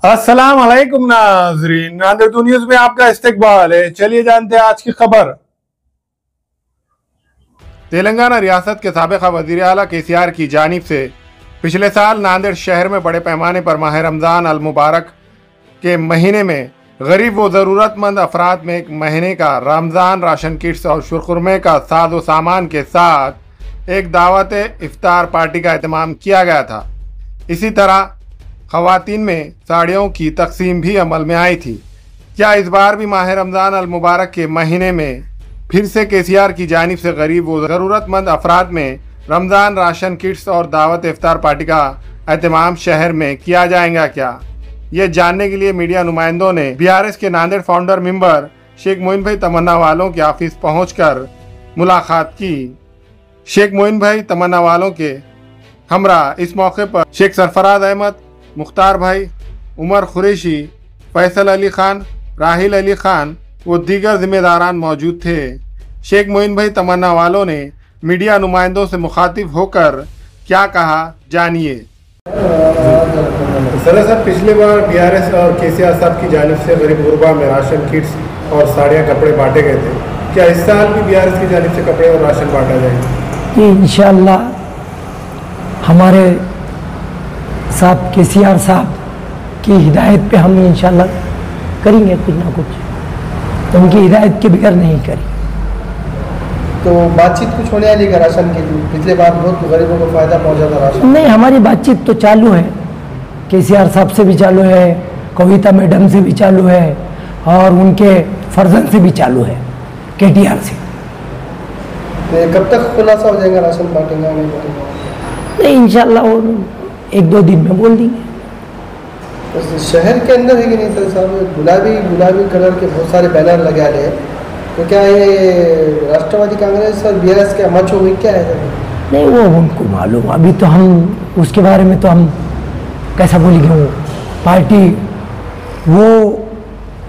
अस्सलाम वालेकुम नाज़रीन, नांदेड़ न्यूज़ में आपका इस्तकबाल है। चलिए जानते हैं आज की खबर। तेलंगाना रियासत के साबिक़ वज़ीर आला KCR की जानिब से पिछले साल नांदेड़ शहर में बड़े पैमाने पर माह रमज़ान अल मुबारक के महीने में गरीब व ज़रूरतमंद अफराद में एक महीने का रमज़ान राशन किट्स और शुरखुरमे का साजो सामान के साथ एक दावत इफ्तार पार्टी का एहतमाम किया गया था। इसी तरह ख़वातीन में साड़ियों की तकसीम भी अमल में आई थी। क्या इस बार भी माह रमज़ान अल मुबारक के महीने में फिर से KCR की जानिब से गरीब व ज़रूरतमंद अफराद में रमज़ान राशन किट्स और दावत इफ्तार पार्टी का एहतमाम शहर में किया जाएगा क्या? ये जानने के लिए मीडिया नुमाइंदों ने BRS के नांदेड़ फाउंडर मेंबर शेख मोइन भाई तमन्ना वालों के ऑफिस पहुंचकर मुलाकात की। शेख मोइन भाई तमन्ना वालों के हमरा इस मौके पर शेख सरफराज अहमद, मुख्तार भाई, उमर कुरैशी, फैसल अली खान, राहिल अली खान वो दीगर जिम्मेदारान मौजूद थे। शेख मोइन भाई तमन्ना वालों ने मीडिया नुमाइंदों से मुखातिब होकर क्या कहा, जानिए। सर, पिछली बार BRS और KCR साहब की जानिब से गरीब गुरबा में राशन किट्स और साड़ियाँ कपड़े बांटे गए थे। क्या इस साल भी BRS की जानिब से कपड़े और राशन बांटा जाएगा? इंशाअल्लाह हमारे साहब KCR साहब की हिदायत पे हम इंशाल्लाह करेंगे कुछ ना कुछ, तो उनकी हिदायत के बगैर नहीं करें। तो बातचीत कुछ होने वाली है राशन के लिए? पिछले बार बहुत गरीबों को फायदा पहुंचा था राशन। नहीं, हमारी बातचीत तो चालू है, KCR साहब से भी चालू है, कविता मैडम से भी चालू है और उनके फर्जन से भी चालू है, KTR से। तो कब तक खुलासा हो जाएगा राशन बांटेंगे नहीं बांटेंगे? नहीं, इंशाल्लाह वो 1-2 दिन में बोल देंगे। तो शहर के अंदर है कि नहीं सर साहब, गुलाबी कलर के बहुत सारे बैनर लगा रहे हैं, तो क्या ये राष्ट्रवादी कांग्रेस और BRS के मच हो गई क्या है? नहीं, वो उनको मालूम, अभी तो हम उसके बारे में तो हम कैसा बोलेंगे, वो पार्टी वो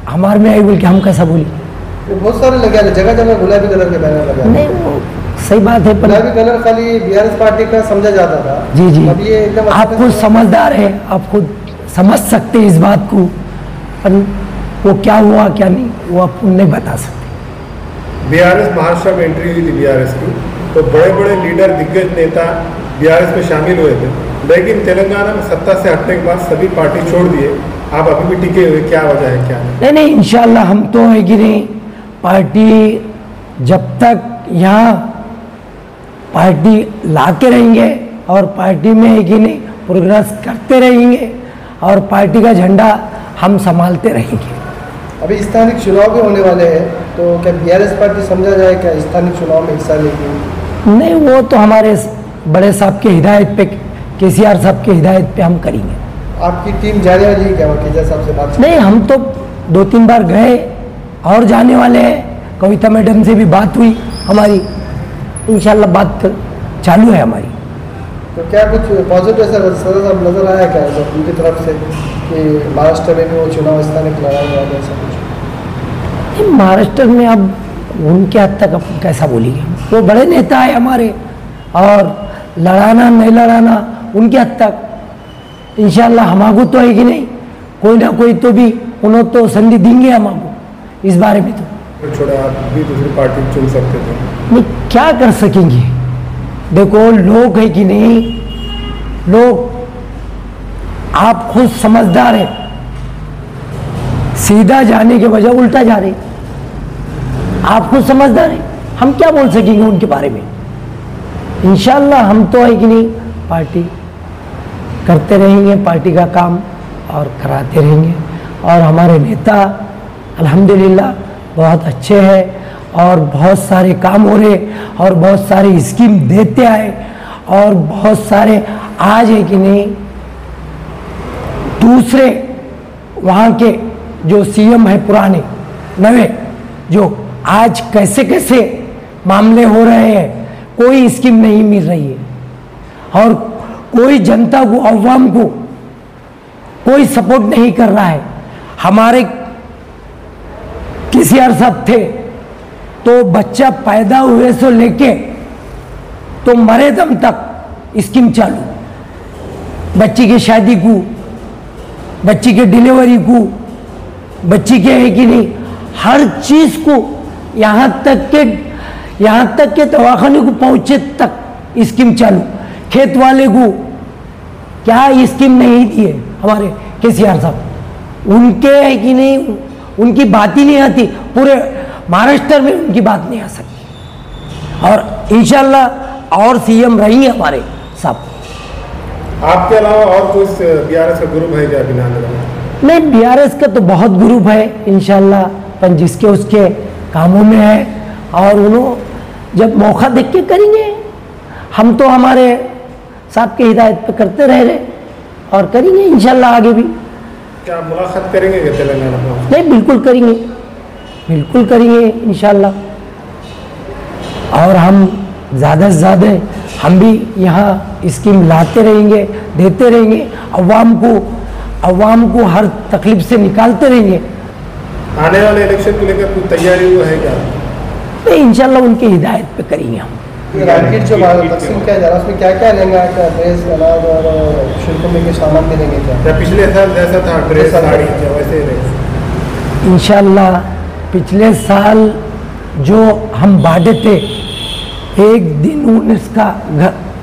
हमारे में आई बोल के हम कैसा बोलेंगे? बहुत सारे लगे हैं, जगह जगह गुलाबी कलर के बैनर लगे। नहीं, वो सही बात है, गुलाबी कलर खाली BRS पार्टी का समझा जाता था। जी जी, अब ये एकदम आप खुद समझदार है, आप खुद समझ सकते हैं इस बात को, पर वो क्या हुआ क्या नहीं वो आप नहीं बता सकते। BRS महाराष्ट्र में एंट्री हुई थी BRS की, तो बड़े बड़े लीडर, दिग्गज नेता BRS में शामिल हुए थे, लेकिन तेलंगाना में सत्ता से हटने के बाद सभी पार्टी छोड़ दिए। आप अभी भी टिके हुए, क्या वजह है, क्या नहीं? नहीं, इंशाल्लाह हम तो है कि नहीं, पार्टी जब तक यहाँ पार्टी लाते रहेंगे और पार्टी में है कि नहीं प्रोग्रेस करते रहेंगे और पार्टी का झंडा हम संभालते रहेंगे। अभी स्थानिक चुनाव भी होने वाले हैं, तो क्या BRS पार्टी समझा जाए क्या स्थानिक चुनाव में हिस्सा लेगी? नहीं, वो तो हमारे बड़े साहब की हिदायत पे, KCR साहब की हिदायत पे हम करेंगे। आपकी टीम जाने वाली है क्या KCR साहब से बात? नहीं, हम तो 2-3 बार गए और जाने वाले हैं। कविता मैडम से भी बात हुई हमारी, इंशाल्लाह बात चालू है हमारी। तो क्या कुछ पॉजिटिव सर साहब नजर आया क्या उनकी तरफ से कि महाराष्ट्र में भी वो चुनाव स्थानिक लड़ाएंगे ऐसा कुछ? महाराष्ट्र में अब उनके हद तक अपन कैसा बोलेंगे, वो बड़े नेता है हमारे, और लड़ाना नहीं लड़ाना उनके हद तक। इंशाल्लाह हमारे तो है कि नहीं, कोई ना कोई तो भी उन्होंने तो संधि देंगे हमारे इस बारे में। तो छोड़ा, आप भी दूसरी पार्टी चुन सकते थे। नहीं, क्या कर सकेंगे? देखो, लोग है कि नहीं, लोग आप खुद समझदार है, सीधा जाने के बजाय उल्टा जा रहे। आप खुद समझदार है, हम क्या बोल सकेंगे उनके बारे में? इंशाल्लाह हम तो है कि नहीं पार्टी करते रहेंगे, पार्टी का काम और कराते रहेंगे, और हमारे नेता अल्हम्दुलिल्लाह बहुत अच्छे हैं और बहुत सारे काम हो रहे और बहुत सारे स्कीम देते आए, और बहुत सारे आज है कि नहीं दूसरे वहाँ के जो CM है पुराने नवे, जो आज कैसे कैसे मामले हो रहे हैं, कोई स्कीम नहीं मिल रही है और कोई जनता को, अवाम को कोई सपोर्ट नहीं कर रहा है। हमारे KCR साहब थे तो बच्चा पैदा हुए से लेके तो मरे दम तक स्कीम चालू, बच्ची की शादी को बच्ची के डिलीवरी को, बच्ची के है कि नहीं, हर चीज़ को यहाँ तक के दवाखाने को पहुँचे तक स्कीम चालू। खेत वाले को क्या स्कीम नहीं दी है हमारे केसीआर साहब, उनके है कि नहीं, उनकी बात ही नहीं आती, पूरे महाराष्ट्र में उनकी बात नहीं आ सकती। और इंशाल्लाह और सीएम रहेंगे हमारे साहब। आपके अलावा और कोई बीआरएस का ग्रुप है क्या अभी नांदेड़ में? नहीं, बीआरएस का तो बहुत ग्रुप है इंशाल्लाह, पर जिसके उसके कामों में है और उन्होंने जब मौका देख के करेंगे। हम तो हमारे साहब की हिदायत पे करते रह रहे और करेंगे इंशाल्लाह आगे भी। क्या आप मुलाकात करेंगे क्या तेलंगाना में? नहीं, बिल्कुल करेंगे, बिल्कुल करेंगे इंशाल्लाह। और हम ज़्यादा से ज़्यादा हम भी यहाँ स्कीम लाते रहेंगे, देते रहेंगे, अवाम को हर तकलीफ से निकालते रहेंगे। आने वाले इलेक्शन को लेकर कुछ तैयारी हुआ है क्या? नहीं, इंशाल्लाह उनकी हिदायत पे करेंगे हम। राजगीर जो तकसीम किया जा रहा है उसमें क्या क्या लेंगे? क्या ड्रेस, अनाज और शिल्पमी के सामान भी लेंगे क्या? या पिछले साल जैसा था ड्रेस साड़ी वैसे ही रहेगा? इंशाल्लाह पिछले साल जो हम बांटे थे, एक दिन उसका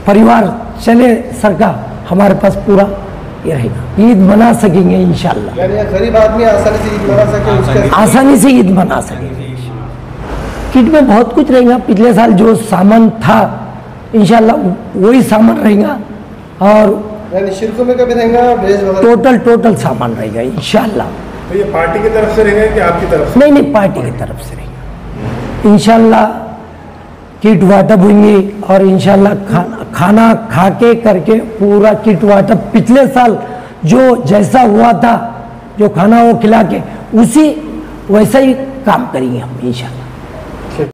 परिवार चले सरका, हमारे पास पूरा ये रहेगा। ईद मना सकेंगे इंशाल्लाह, यानी गरीब आदमी आसानी से ईद मना सके, आसानी से ईद मना सकेंगे। किट में बहुत कुछ रहेगा, पिछले साल जो सामान था इंशाल्लाह वही सामान रहेगा, और यानी शिल्पमी का भी रहेगा, ड्रेस वगैरह टोटल सामान रहेगा इंशाल्लाह। तो ये पार्टी की तरफ से रहेगा कि आपकी तरफ से? नहीं, पार्टी की तरफ से रहेगा इंशाल्लाह। किट वाटअप होंगे और इंशाल्लाह खाना खा के करके पूरा किट वाटअप पिछले साल जो जैसा हुआ था, जो खाना वो खिला के उसी वैसा ही काम करेंगे हम इंशाल्लाह।